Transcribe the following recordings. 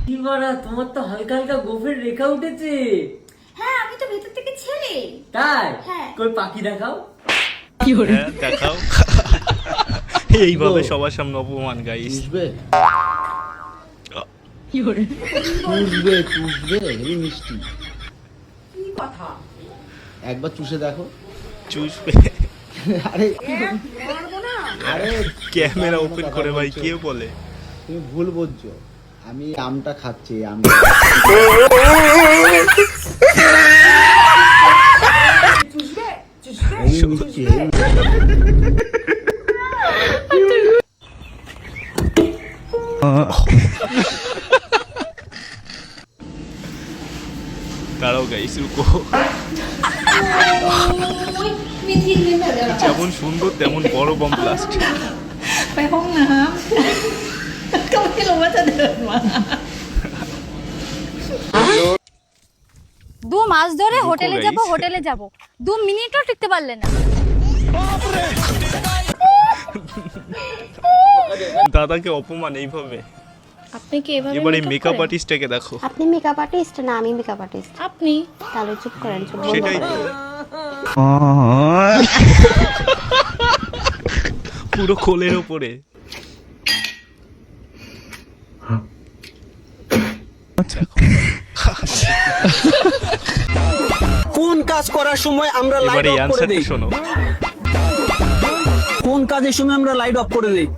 কি বলা, তোমার তো হালকা হালকা গোফের রেখা উঠেছে। হ্যাঁ, আমি তো ভেতর থেকে ছেলে। তাই? হ্যাঁ। কই পাখি দেখাও। হ্যাঁ, দেখাও। এইভাবে সবার সামনে অপমান গাইস। চুষবে চুষবে চুষবে, এই মিষ্টি। কি কথা? একবার চুষে দেখো। চুষবে। আরে মারবো না। আরে ক্যামেরা ওপেন করে ভাই কে বলে? তুমি ভুল বুঝছো, আমি আমটা খাচ্ছি, আমটা। চুষবে চুষবে। এই মিষ্টি, এই দাঁড়াও গাইস, রুকো। ওই মিথিল মিথিল দেওয়া। যেমন সুন্দর তেমন বড় বম ব্লাস্ট। ไปห้องน้ำก็ไม่รู้ว่าจะเดินมา দু মাস ধরে দুঃখ হোটেলে যাব guys। হোটেলে যাব 2 মিনিটও টিকতে পারলে না। দাদাকে অপমান এইভাবে। আপনি কি এভাবে এবারে মেকআপ আর্টিস্টটাকে দেখো। আপনি মেকআপ আর্টিস্ট না আমি মেকআপ আর্টিস্ট? আপনি তাহলে চুপ করেন, চুপ বন্ধ সেটাই করেন। তো। পুরো কোলের ওপরে। কোন কাজ করার সময় আমরা লাইট এবারে অফ করে অ্যানসারটা দেই? শোনো। কোন কাজের সময় আমরা লাইট অফ করে দেই?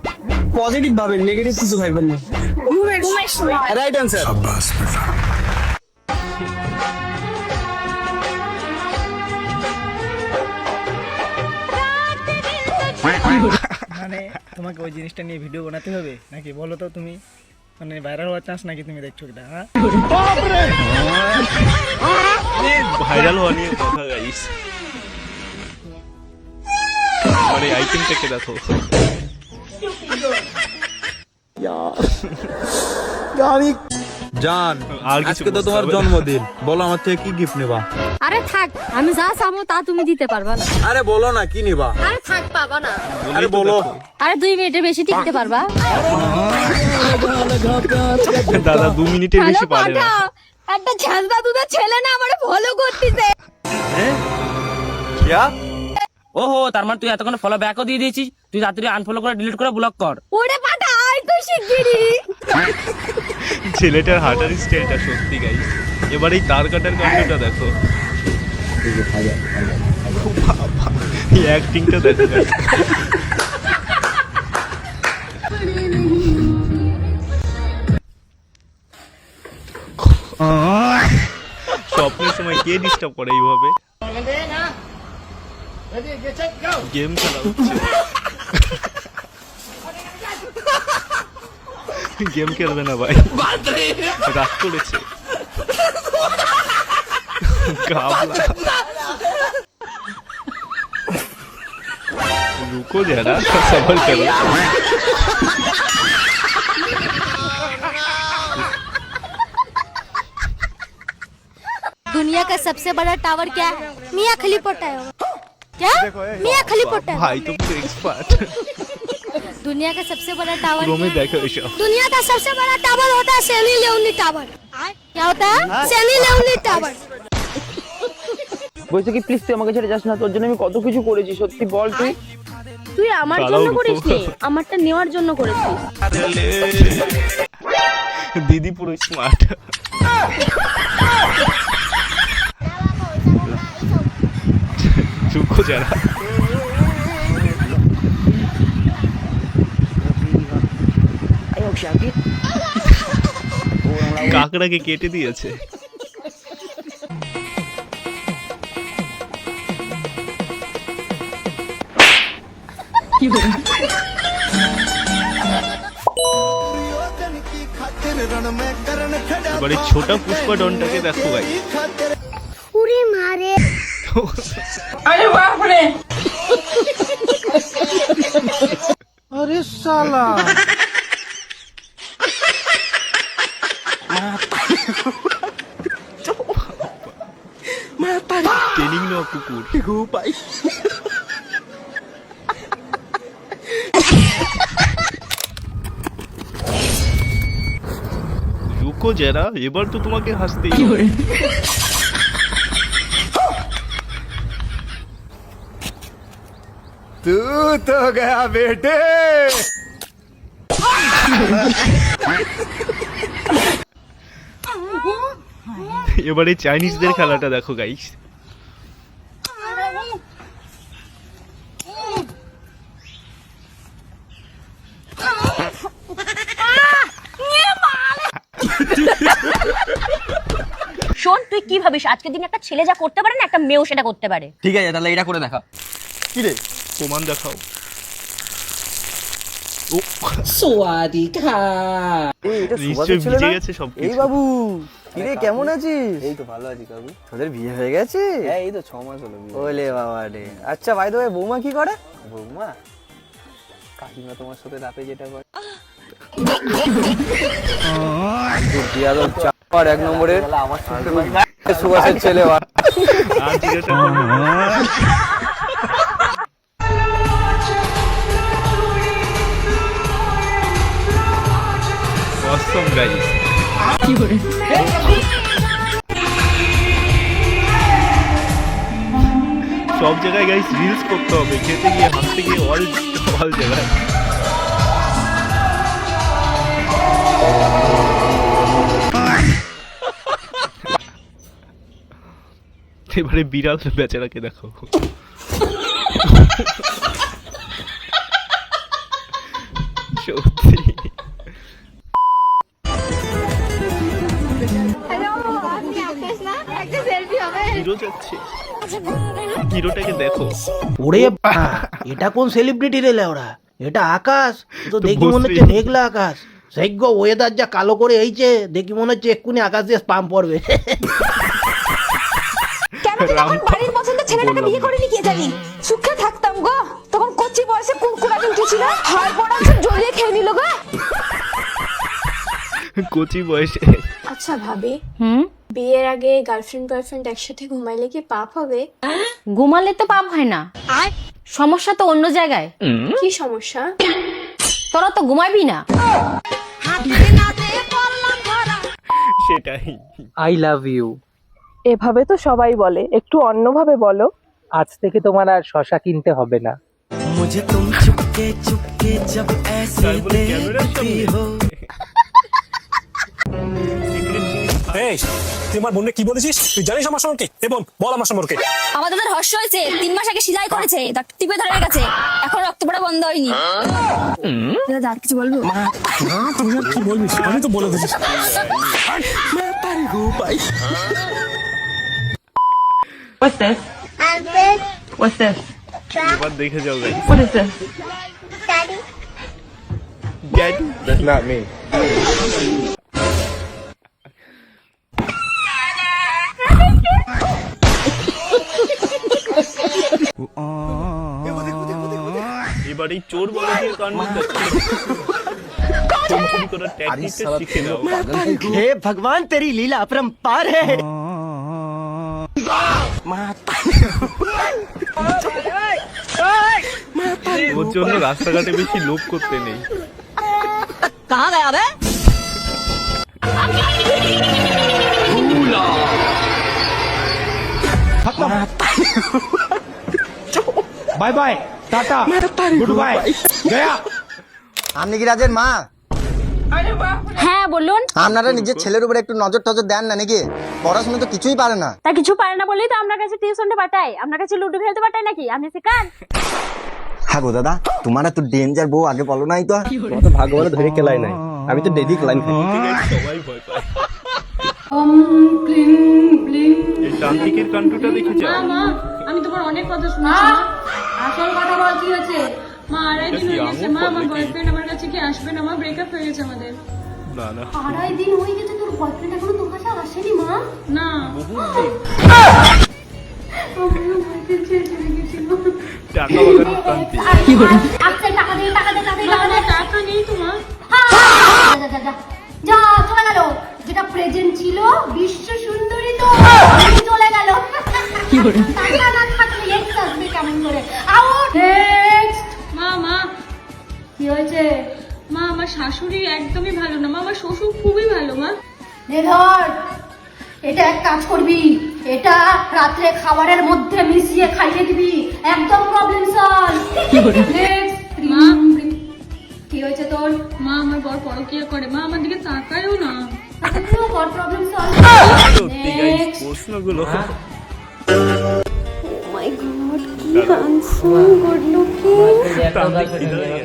পজিটিভ ভাবেন, নেগেটিভ কিছু ভাববেন না। Right answer. মানে তোমাকে ওই জিনিসটা নিয়ে ভিডিও বানাতে হবে নাকি বলো তো? তুমি মানে ভাইরাল হওয়ার চান্স নাকি তুমি দেখছো এটা? হ্যাঁ, ভাইরাল হওয়া নিয়ে কথা গাইস। আরে আইটেমটাকে দেখো। জান, আর কিছু আজকে তো তোমার বুঝতে হবে না। জন্মদিন, বলো আমার থেকে কি গিফট নেবা? আরে থাক, আমি যা চাবো তা তুমি দিতে পারবা না। আরে বলো না কি নেবা? আরে থাক, পাবা না। আরে বলো। আরে 2 মিনিটের বেশি টিকতে পারবা? দাদা 2 মিনিটের হ্যালো বেশি পারে না। পাঠা, একটা ঝাঁঝদা দুধের ছেলে না আমারে ফলো করতেছে। কিয়া? ওহো, তার মানে তুই এতক্ষণ ফলো ব্যাকও দিয়ে দিয়েছিস। তুই তাড়াতাড়ি আনফলো করে ডিলিট করে ব্লক কর। ওরে পাঠা, আয় তো শিগগিরই। ছেলেটার হাঁটার স্টাইলটা সত্যি গাইস। এবার এই তার কাটার কাণ্ডটা দেখো। বাবা, এই অ্যাক্টিংটা দেখো guys। স্বপ্নের সময় কে ডিস্টার্ব করে এইভাবে? গেম খেলা হচ্ছে। গেম খেলবে না ভাই, রাগ করেছে। গাবলা। रुको जरा, सबर करो। दुनिया का सबसे बड़ा टावर क्या है? मियां खलीफा टावर। क्या? मियां खलीफा टावर। भाई तुम तो एक्सपर्ट। दुनिया का सबसे बड़ा टावर प्रो में क्या है? देखो ये सब। दुनिया का सबसे बड़ा टावर होता है सैनी लियोनी टावर। क्या होता है? Saini Leone tower. বলছে কি প্লিজ তুই আমাকে ছেড়ে যাস না, তোর জন্য আমি কত কিছু করেছি, সত্যি বল তুই। তুই আমার দাঁড়াও, জন্য রুকো। করিসনি, আমারটা নেওয়ার জন্য করেছিস। दीदी पूरा स्मार्ट। रुको जरा। কাকড়াকে কেটে দিয়েছে। এবারে ছোটা পুষ্পা ডনটাকে দেখো ভাই। উড়ে মারে। আরে বাপ রে। আরে শালা, ট্রেনিং নেওয়া কুকুর। रुको जरा এবার তো তোমাকে হাসতেই কি হবে। করে तू तो गया बेटे এবারে চাইনিজদের খেলাটা দেখো গাইস। শোন, তুই কি ভাবিস আজকের দিনে একটা ছেলে যা করতে পারে না একটা মেয়েও সেটা করতে পারে? ঠিক আছে তাহলে এটা করে দেখা। কি রে প্রমাণ দেখাও। নিশ্চয়ই ভিজে গেছে সব এই বাবু কিরে কেমন আছিস? এই তো ভালো আছি কাকু। তোদের বিয়ে হয়ে গেছে? হ্যাঁ এই তো 6 মাস হলো বিয়ে। ওলে বাবা রে। আচ্ছা ভাই তো বৌমা কি করে? বৌমা কাকিমা তোমার সাথে রাতে যেটা করে। বিয়াদব চাপার এক নম্বরে আমার সাথে সুভাষের ছেলে। আর জিজ্ঞাসা অসম গাইস। কি করে সব জায়গায় গাইস রিলস করতে হবে, খেতে গিয়ে হাসতে গিয়ে অল জায়গায়। এবারে বিড়াল বেচারাকে দেখো। সত্যি হিরো যাচ্ছে, হিরোটাকে দেখো। ওরে এটা কোন সেলিব্রিটি রে লেওড়া? এটা আকাশ তো দেখি মনে হচ্ছে মেঘলা আকাশ। সৈক্য ওয়েদার যা কালো করে হয়েছে দেখি মনে হচ্ছে এক্ষুনি আকাশ দিয়ে স্পাম পড়বে। বাড়ির পছন্দের ছেলেটাকে বিয়ে করিনি কে জানি, সুখে থাকতাম গো। তখন কচি বয়সে কুরকুরানি উঠেছিল, হাড় পড়া সব জড়িয়ে খেয়ে নিল গো। কোচি বয়সে। আচ্ছা ভাবি, বিয়ের আগে গার্লফ্রেন্ড বয়ফ্রেন্ড একসাথে ঘুমাইলে কি পাপ হবে? ঘুমালে তো পাপ হয় না, সমস্যা তো অন্য জায়গায়। কি সমস্যা? তোরা তো ঘুমাবি না। সেটাই। I love you. এভাবে তো সবাই বলে, একটু অন্যভাবে বলো। আজ থেকে তোমার আর শশা কিনতে হবে না। তারপরে ক্যামেরার সামনে তুই আমার বোনকে কি বলেছিস? তুই জানিস আমার সম্পর্কে? এবং বল আমার সম্পর্কে। আমার দাদার হর্ষ হয়েছে, 3 মাস আগে সেলাই করেছে, টিপে ধরে গেছে, এখন রক্ত পড়া বন্ধ হয়নি। দাদা আর কিছু বলবো? তুই আর কি বলবি? আমি তো বলে দিয়েছিস। এবার দেখে যাও guys. What is this? Daddy That's not me. এবার এই চোর বাবাজির কাণ্ড দেখো। চুরি করার টেকনিকটা শিখে নাও। হে ভগবান তেরি লীলা अपरंपार है। ওর জন্য রাস্তাঘাটে বেশি লোভ করতে নেই। কাহা গয়া বে? Bye bye tata goodbye गया। আপনি কি রাজের মা? হ্যাঁ বলুন। আপনারা নিজের ছেলের উপরে একটু নজর টজর দেন না নাকি? পড়াশোনা তো কিছুই পারে না। তা কিছু পারে না বলেই তো আপনার কাছে টিউশনটা পাঠাই, আপনার কাছে লুডো খেলতে পাঠাই নাকি? আপনি শেখান। হ্যাঁ গো দাদা, তোমার তো ডেঞ্জার বউ আগে বলো নাই তো। তোমার তো ভাগ্য বলে ধরে খেলাই নাই, আমি তো ডেডি খেলাই। সবাই ভয় পায়। এই তান্ত্রিকের কাণ্ডটা দেখে যাও। আমি তোমার অনেক কথা শুনেছি। আসল কথা বল কি হয়েছে? মা আড়াই দিন হয়ে গেছে, মা আমার বয়ফ্রেন্ড আমার কাছে কি আসবে না? মা ব্রেকআপ হয়ে গেছে আমাদের। না না আড়াই দিন হয়ে গেছে তোর বয়ফ্রেন্ড এখনো তোর কাছে আসেনি মা? না টাকা বাগানোর তান্ত্রিক। কি করে আচ্ছা টাকা দে টাকা দে টাকা দে টাকা দে। টাকা নেই তোমার? যা যা যা যা চলে গেল। যেটা প্রেজেন্ট ছিল বিশ্ব সুন্দরী তো চলে গেল। কি করে টাকা না থাকলে এক্স আসবে কেমন করে? Out next. মা মা কি হয়েছে? মা আমার শাশুড়ি একদমই ভালো না মা, আমার শ্বশুর খুবই ভালো মা। নে ধর, এটা এক কাজ করবি, এটা রাত্রে খাবারের মধ্যে মিশিয়ে খাইয়ে দিবি, একদম প্রবলেম সলভ। মা। কি হয়েছে তোর? মা আমার বর পরকীয়া করে, মা আমার দিকে তাকায়ও না। Problem solve. সত্যি গাইস প্রশ্নগুলো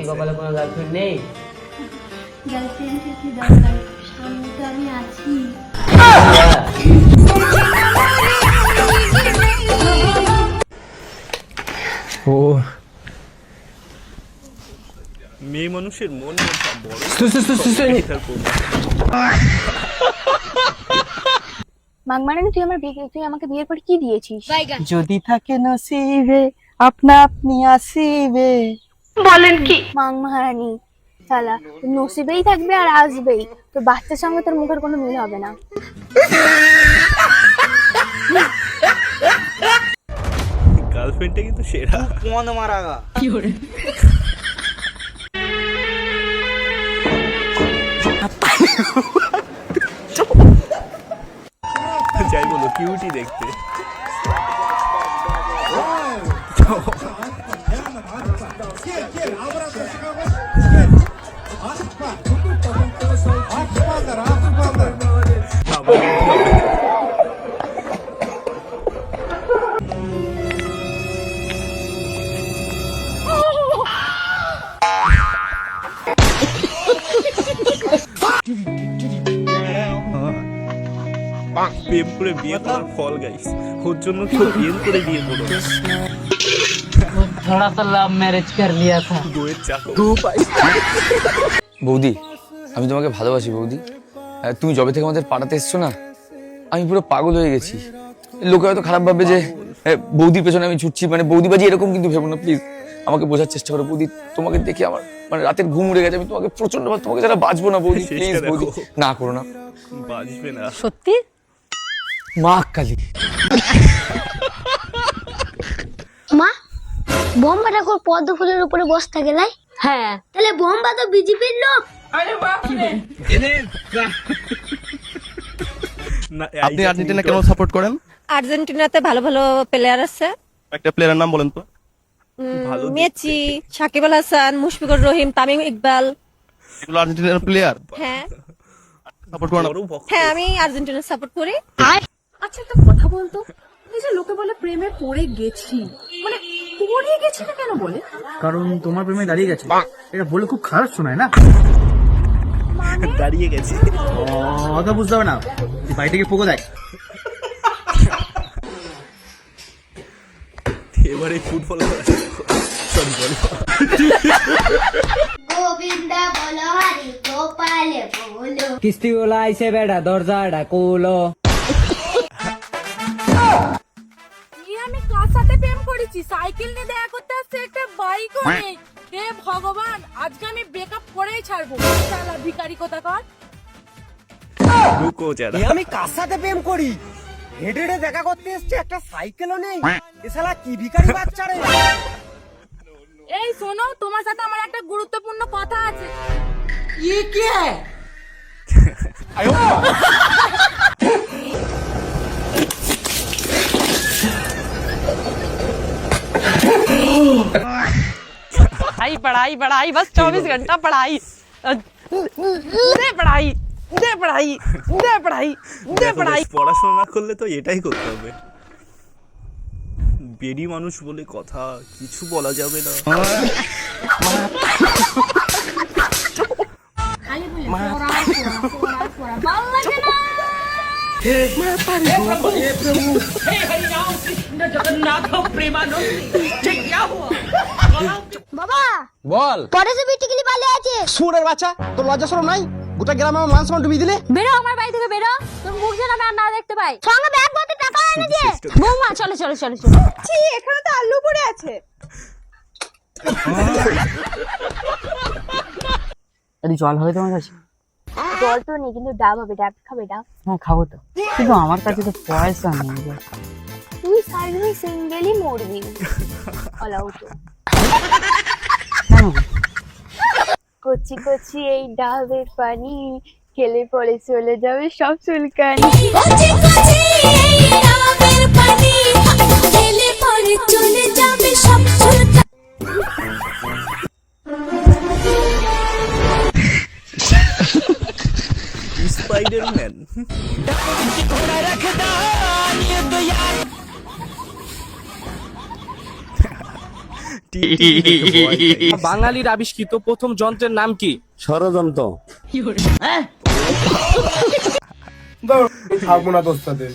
কপালে কোনো গার্লফ্রেন্ড নেই। গার্লফ্রেন্ড কি দরকার, সামনে তো আমি আছি। মেয়ে মানুষের মন বড় মাংমারানি, তুই আমাকে বিয়ের পর কি দিয়েছিস? যদি থাকে নসিবে আপনা আপনি আসিবে। বলেন কি? মাংমারানি শালা নসিবেই থাকবে আর আসবেই, তো বাচ্চার সঙ্গে তোর মুখের কোনো মিল হবে না। গার্লফ্রেন্ডটা কিন্তু সেরা। মন মারাগা কি করে? যাই বলো কিউটি দেখতে। প্রেম করে বিয়ে করার ফল গাইস, ওর জন্য কিন্তু প্রেম করে বিয়ে করো। थोड़ा सा लव मैरिज कर लिया था। বইয়ের চাকর। বৌদি, আমি তোমাকে ভালোবাসি বৌদি। তুমি যবে থেকে আমাদের পাড়াতে এসছো না, আমি পুরো পাগল হয়ে গেছি। লোকে হয়তো খারাপ ভাববে যে বৌদির পেছনে আমি ছুটছি, মানে বৌদিবাজি, এরকম কিন্তু ভেবো না প্লিজ। আমাকে বোঝার চেষ্টা করো বৌদি। তোমাকে দেখে আমার মানে রাতের ঘুম উড়ে গেছে। আমি তোমাকে প্রচন্ড তোমাকে যারা বাঁচবো না বৌদি, প্লিজ বৌদি, না করো না। বাজবে না সত্যি? মা কালী। মা, বোম্বা ঠাকুর পদ্ম ফুলের উপরে বসে থাকে লাই? হ্যাঁ, তাহলে বোম্বা তো বিজেপির লোক। আপনি আর্জেন্টিনা কেন সাপোর্ট করেন? আর্জেন্টিনাতে ভালো ভালো প্লেয়ার আছে। একটা প্লেয়ারের নাম বলেন তো। মেসি, সাকিব আল হাসান, মুশফিকুর রহিম, তামিম ইকবাল। এগুলো আর্জেন্টিনার প্লেয়ার। হ্যাঁ সাপোর্ট করেন? হ্যাঁ, আমি আর্জেন্টিনা সাপোর্ট করি। আচ্ছা একটা কথা বলতো, এই যে লোকে বলে প্রেমে পড়ে গেছি, মানে পড়ে গেছি না কেন বলে? কারণ তোমার প্রেমে দাঁড়িয়ে গেছে, এটা বলে খুব খারাপ শোনায় না? দাঁড়িয়ে গেছে, অত বুঝতে হবে না, বাড়ি থেকে পোকো দেখ। এবারে ফুটবল সরি বলো। গোবিন্দা বলো হরি গোপালে বলো। কিস্তি ওলা আইছে বেড়া, দরজাটা খুলো। আমি কার সাথে প্রেম করেছি? সাইকেল নিয়ে দেখা করতে আসছে, একটা বাইকও নেই। হে ভগবান, আজকে আমি ব্রেকআপ করেই ছাড়বো। শালা ভিখারি কোথাকার। রুকো যারা। আমি কার সাথে প্রেম করি? হেডে হেডে দেখা করতে এসছে, একটা সাইকেলও নেই। এ শালা কি ভিখারি বাচ্চা রে। এই শোনো, তোমার সাথে আমার একটা গুরুত্বপূর্ণ কথা আছে। ये क्या है? पढ़ाई पढ़ाई बस 24 घंटा पढ़ाई। दे पढ़ाई दे पढ़ाई दे पढ़ाई दे पढ़ाई। পড়াশোনা না করলে তো এটাই করতে হবে। বেডি মানুষ বলে কথা, কিছু বলা যাবে না। খালি বলে পড়া পড়া পড়া পড়া, ভালো লাগে না। বাবা বল। পরে যে বিটিগুলি ভালো আছে। সুরের বাচ্চা, তোর লজ্জা শরম নাই? গোটা গ্রামে আমার মান সম্মান ডুবিয়ে দিলে। বেরো আমার বাড়ি থেকে, বেরো। তোর মুখ যেন না দেখতে পাই। সঙ্গে ব্যাগ ভর্তি টাকা এনে দিয়ে। বৌমা চলে চলে চলে চলে। ছি, এখানে তো আলু পড়ে আছে। জল হবে তোমার কাছে? জল তো নেই, কিন্তু ডাব হবে। ডাব খাবে? ডাব হ্যাঁ খাবো তো, কিন্তু আমার কাছে তো পয়সা নেই। তুই সার্ভিস সিঙ্গেলই মরবি। অলাউ তো কচি কচি এই ডাবের পানি খেলে পরে চলে যাবে সব চুলকানি। স্পাইডারম্যান। বাঙালির আবিষ্কৃত প্রথম যন্ত্রের নাম কি? ষড়যন্ত্র। থাকবো না তোর সাথে।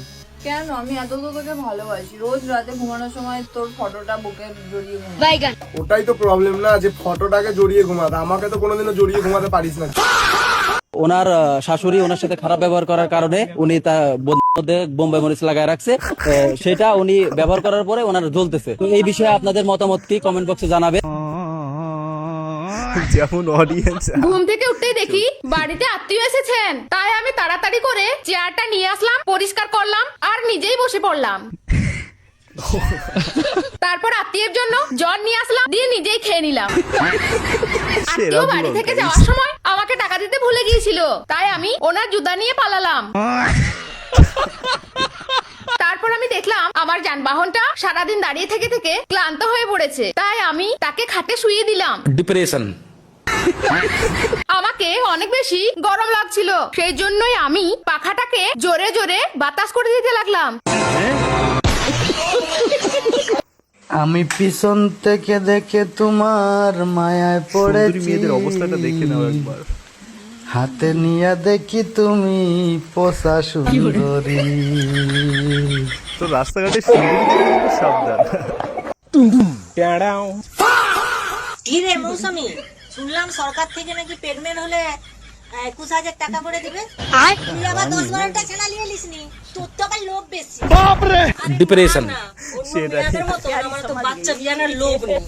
কেন? আমি এত তো তোকে ভালোবাসি, রোজ রাতে ঘুমানোর সময় তোর ফটোটা বুকে জড়িয়ে ঘুমাই। ওটাই তো প্রবলেম না, যে ফটোটাকে জড়িয়ে ঘুমাতে, আমাকে তো কোনোদিনও জড়িয়ে ঘুমাতে পারিস না। ওনার শাশুড়ি ওনার সাথে খারাপ ব্যবহার করার কারণে উনি তার মধ্যে বোম্বাই মরিচ লাগায় রাখছে, সেটা উনি ব্যবহার করার পরে ওনার জ্বলতেছে। তো এই বিষয়ে আপনাদের মতামত কি কমেন্ট বক্সে জানাবেন। যেমন অডিয়েন্স। ঘুম থেকে উঠতেই দেখি বাড়িতে আত্মীয় এসেছেন, তাই আমি তাড়াতাড়ি করে চেয়ারটা নিয়ে আসলাম, পরিষ্কার করলাম আর নিজেই বসে পড়লাম। তারপর আত্মীয়ের জন্য জল নিয়ে আসলাম, দিয়ে নিজেই খেয়ে নিলাম। আত্মীয় বাড়ি থেকে যাওয়ার সময় আমাকে টাকা দিতে ভুলে গিয়েছিল, তাই আমি ওনার জুতা নিয়ে পালালাম। তারপর আমি দেখলাম আমার যানবাহনটা সারাদিন দাঁড়িয়ে থেকে থেকে ক্লান্ত হয়ে পড়েছে, তাই আমি তাকে খাটে শুইয়ে দিলাম। ডিপ্রেশন। আমাকে অনেক বেশি গরম লাগছিল, সেই জন্যই আমি পাখাটাকে জোরে জোরে বাতাস করে দিতে লাগলাম। আমি পিছন থেকে দেখে তোমার মায়ায় পড়েছি, মেয়েদের অবস্থাটা দেখে নাও একবার। হাতে নিয়ে দেখি তুমি পোষা সুন্দরী। তো রাস্তাঘাটে সুন্দরী সাবধান। কি রে মৌসুমী, শুনলাম সরকার থেকে নাকি প্রেগনেন্ট হলে 21,000 টাকা করে দিবে। তুই আবার 10-12টা ছেলে নিয়ে লিসনি, তোর তো আবার লোভ বেশি। ডিপ্রেশন। মেয়েদের মতো আমার তো বাচ্চা বিয়ানোর লোভ নেই।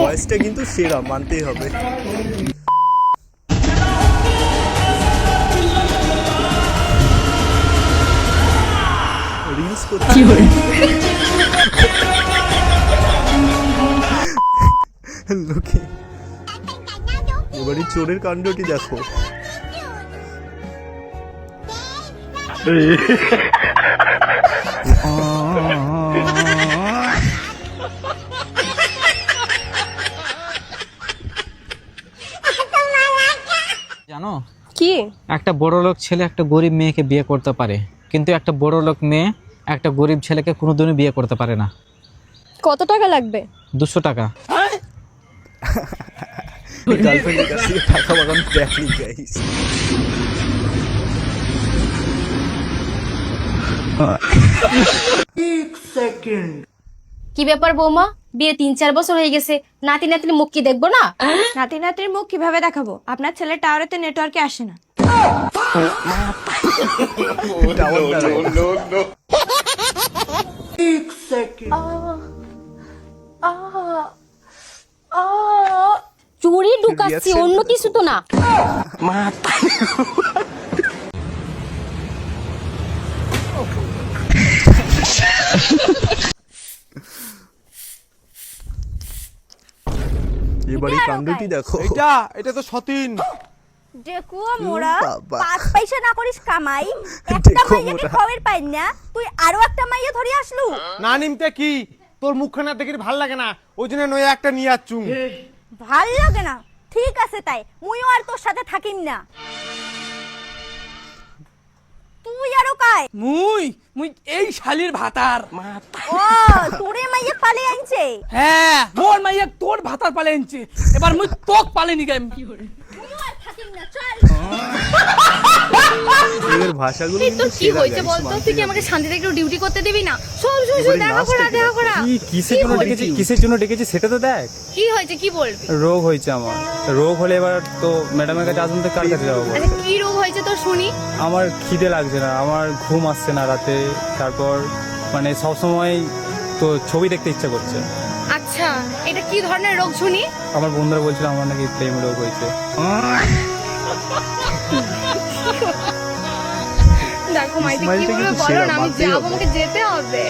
ভয়েসটা কিন্তু সেরা, মানতেই হবে। রিলস করতে লোকে এবারে চোরের কাণ্ডটি দেখো। জানো কি? একটা বড় লোক ছেলে একটা গরিব মেয়েকে বিয়ে করতে পারে, কিন্তু একটা বড় লোক মেয়ে একটা গরিব ছেলেকে কোনোদিনই বিয়ে করতে পারে না। কত টাকা লাগবে? 200 টাকা। গার্লফ্রেন্ডের কাছ থেকে টাকা বাগান দেখলি গাইস। কি ব্যাপার বৌমা, বিয়ে 3-4 বছর হয়ে গেছে, নাতি নাতির মুখ কি দেখবো না? নাতি নাতির মুখ কিভাবে দেখাবো? আপনার ছেলে টাওয়ারেতে নেটওয়ার্কে আসে না। চুরি ঢুকাচ্ছি, অন্য কিছু তো না। এবারে কাণ্ডটি দেখো। এটা তো সতীন। দেখো মোরা বাবা। 5 পয়সা না করিস কামাই, একটা মাইয়াকে খবর পাই না, তুই আরো একটা মাইয়া ধরে আসলু। না নিমতে কি তোর মুখখানা দেখে ভাল লাগে না, ওই জন্য নয় একটা নিয়ে আসছুম। ভাল লাগে না? ঠিক আছে, তাই মুইও আর তোর সাথে থাকিম না। তুই আরো কায়? মুই এই শালির ভাতার। ও তোরে মাইয়া পালে আনছে? হ্যাঁ, মোর মাইয়া তোর ভাতার পালে আনছে, এবার মুই তোক পালে নিগাম। মুইও আর থাকিম না, চল। এর ভাষাগুলো তো কিন্তু কি সেরা হয়েছে guys, বলতো? তুই কি আমাকে শান্তিতে একটু ডিউটি করতে দিবি না? শোন শোন এবারে দেখা নাচটা করা কি দেখা দেখো। করা। কিসের জন্য ডেকেছি সেটা তো দেখ। কি হয়েছে কি বলবি? রোগ হয়েছে আমার, রোগ হলে এবার তো ম্যাডামের কাছে আসুন, তো কার কাছে যাবো? আচ্ছা কি রোগ হয়েছে তোর শুনি? আমার খিদে লাগছে না, আমার ঘুম আসছে না রাতে, তারপর মানে সবসময় তো ছবি দেখতে ইচ্ছা করছে। আচ্ছা এটা কি ধরনের রোগ শুনি? আমার বন্ধুরা বলছিল আমার নাকি প্রেম রোগ হয়েছে। দেখো মাইতে কি বলবো বলো না, আমি যাবো, আমাকে যেতে হবে।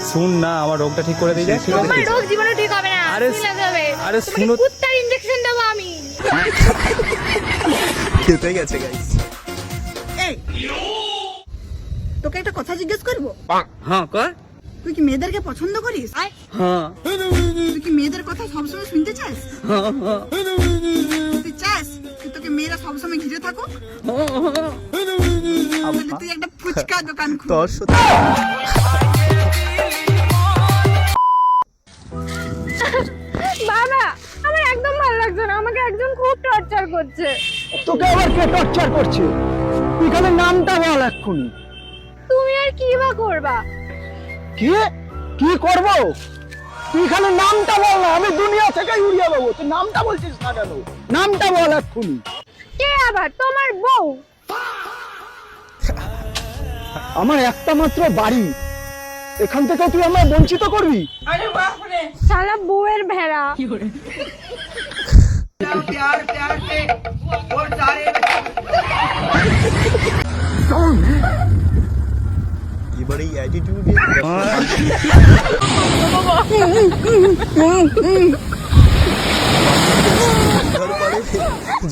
শুন না, আমার রোগটা ঠিক করে দিয়ে যাচ্ছি। তোমার রোগ জীবনে ঠিক হবে না। আরে লাগাবে আরে তোমাকে শুনো কুত্তার ইনজেকশন দেবো আমি। খেতে গেছে গাইস। এই তোকে একটা কথা জিজ্ঞেস করবো? হ্যাঁ কর। তুই কি মেয়েদেরকে পছন্দ করিস? হ্যাঁ তুই কি মেয়েদের কথা সবসময় শুনতে চাস? তুই চাস কি তোকে মেয়েরা সবসময় ঘিরে থাকুক? তাহলে তুই একটা ফুচকা দোকান খুল। তোর সাথে বাবা আমার একদম ভালো লাগছে না, আমাকে একজন খুব টর্চার করছে। তোকে আবার কে টর্চার করছে? তুই খালি নামটা বল এক্ষুনি। তুমি আর কি বা করবা? কি করব? তুই খালি নামটা বল না, আমি দুনিয়া থেকে উড়িয়ে দেবো। তুই নামটা বলছিস না কেন? নামটা বল এক্ষুনি। কে আবার? তোমার বউ। আমার একটা মাত্র বাড়ি, এখান থেকে তুই আমায় বঞ্চিত করবি? আরে বাপরে শালা বউয়ের ভেড়া। प्यार प्यार से और सारे এবারে এই অ্যাটিটিউড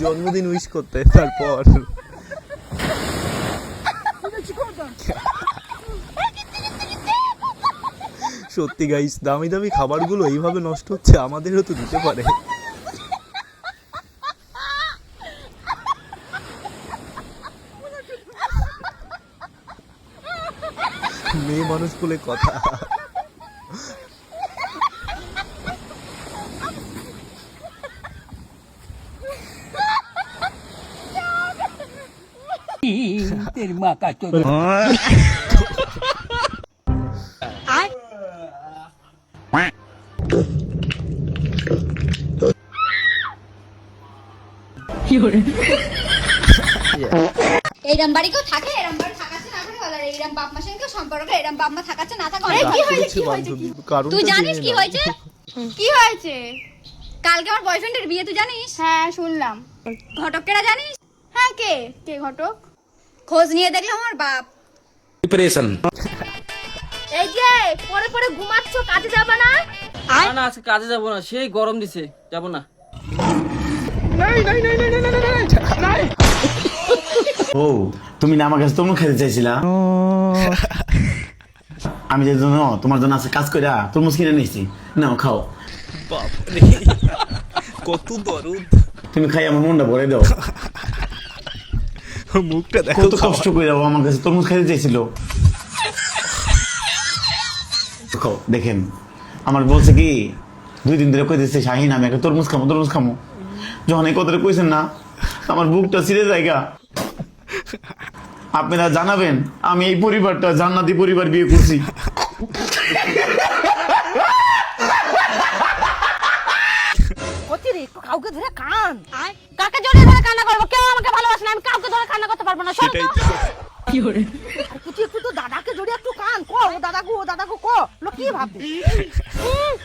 জন্মদিন উইশ করতে, তারপর সত্যি গাইস, দামি দামি খাবারগুলো এইভাবে নষ্ট হচ্ছে, আমাদেরও তো দিতে পারে। মেয়ে মানুষ বলে কথা। तेरी माँ का चोद। এরম বাড়ি কেউ থাকে? এরম বাড়ি থাকাচ্ছে না করে বলে এরম বাপ মার সঙ্গে কেউ সম্পর্ক, এরম বাপ মা থাকাচ্ছে না থাকা। কি হয়েছে? তুই জানিস কি হয়েছে? কি হয়েছে? কালকে আমার বয়ফ্রেন্ডের বিয়ে, তুই জানিস? হ্যাঁ শুনলাম। ঘটককেরা জানিস? হ্যাঁ কে কে ঘটক? খোঁজ নিয়ে দেখলাম আমার বাপ। প্রিপারেশন। এই যে পরে পরে ঘুমাচ্ছ, কাজে যাবে না? না আজকে কাজে যাবো না, সেই গরম দিছে, যাবো না। ও তুমি না আমার কাছে তরমুজ খেতে চাইছিলা? আমি যে জন্য তোমার জন্য আছে কাজ কইরা তরমুজ কিনে নিয়েছি, নাও খাও। বাপরে কত দরদ। তুমি খাই আমার মনটা ভরে দাও। মুখটা দেখো, কত কষ্ট কইরা ও আমার কাছে তরমুজ খেতে চাইছিল। খাও, দেখেন আমার বলছে কি 2 দিন ধরে কইতেছে শাহিন আমি একটা তরমুজ খামো তরমুজ খামো। যখন এই কথাটা কইছেন না, আমার বুকটা ছিঁড়ে জায়গা। আপনারা জানাবেন আমি এই পরিবারটা জান্নাতি পরিবার বিয়ে করছি। রে কাউকে ধরে কান, কাকে জড়িয়ে ধরে কান্না করবো? কেউ আমাকে ভালোবাসে না, আমি কাউকে ধরে কান্না করতে পারবো না। সেটাই তো। কি করে তুই একটু তো দাদাকে জড়িয়ে একটু কান কো, ও দাদাকে কো, লোক কি ভাববে?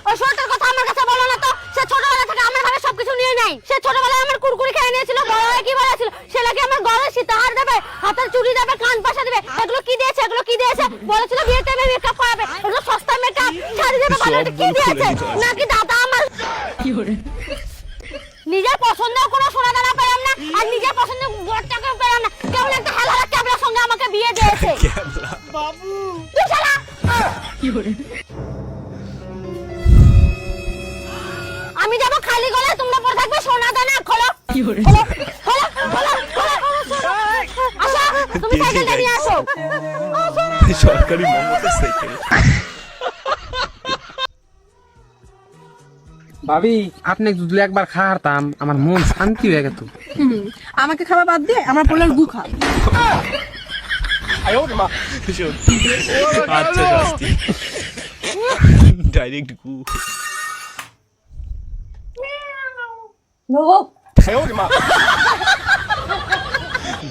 ওই ছোটটার কথা আমার কাছে বলো না তো। সে ছোটবেলা থেকে আমার ভাগে সবকিছু নিয়ে নেয়। সে ছোটবেলায় আমার কুরকুরি খেয়ে নিয়েছিল, বড় হয়ে কি বলেছিল? সে নাকি আমার গলায় সীতাহার দেবে, হাতের চুড়ি দেবে, কান পাশা দেবে। এগুলো কি দিয়েছে? এগুলো কি দিয়েছে? বলেছিল বিয়েতে মেকআপ করাবে, এগুলো সস্তা মেকআপ। শাড়ি দেবে, বানাতে কি দিয়েছে? নাকি দাদা আমার কি করে নিজের পছন্দের কোনো সোনা দানা পেলাম না, আর নিজের পছন্দের বরটাকে পেলাম না। কেমন একটা হেলারা ক্যাবলার সঙ্গে আমাকে বিয়ে দিয়েছে। বাবু তুই শালা কি করে আমি যাবো খালি গলায়, তোমরা পরে থাকবে সোনা দানা। খোলো কি করে আসো, তুমি সাইকেলটা নিয়ে আসো। সরকারি মমতা সাইকেল। ভাবি আপনি যদি একবার খাওয়াতাম আমার মন শান্তি হয়ে গেত। আমাকে খাওয়া বাদ দিয়ে আমার পোলার গু খা। আচ্ছা শাস্তি ডাইরেক্ট গু।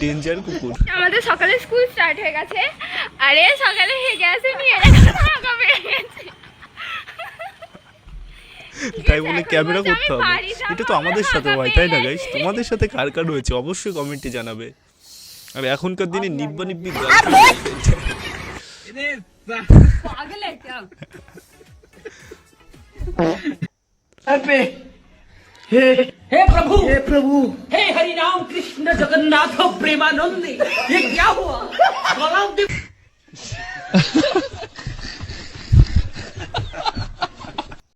ডেঞ্জার কুকুর। আমাদের সকালে স্কুল স্টার্ট হয়ে গেছে। আরে সকালে হয়ে গেছে নিয়ে তাই বলে ক্যামেরা করতে হবে? এটা তো আমাদের সাথে হয়, তাই না গাইস? তোমাদের সাথে কার কার হয়েছে অবশ্যই কমেন্টে জানাবে। আর এখনকার দিনে নিব্বা নিব্বি अबे हे प्रभु हे हरि राम कृष्ण जगन्नाथ प्रेमानंद ये क्या हुआ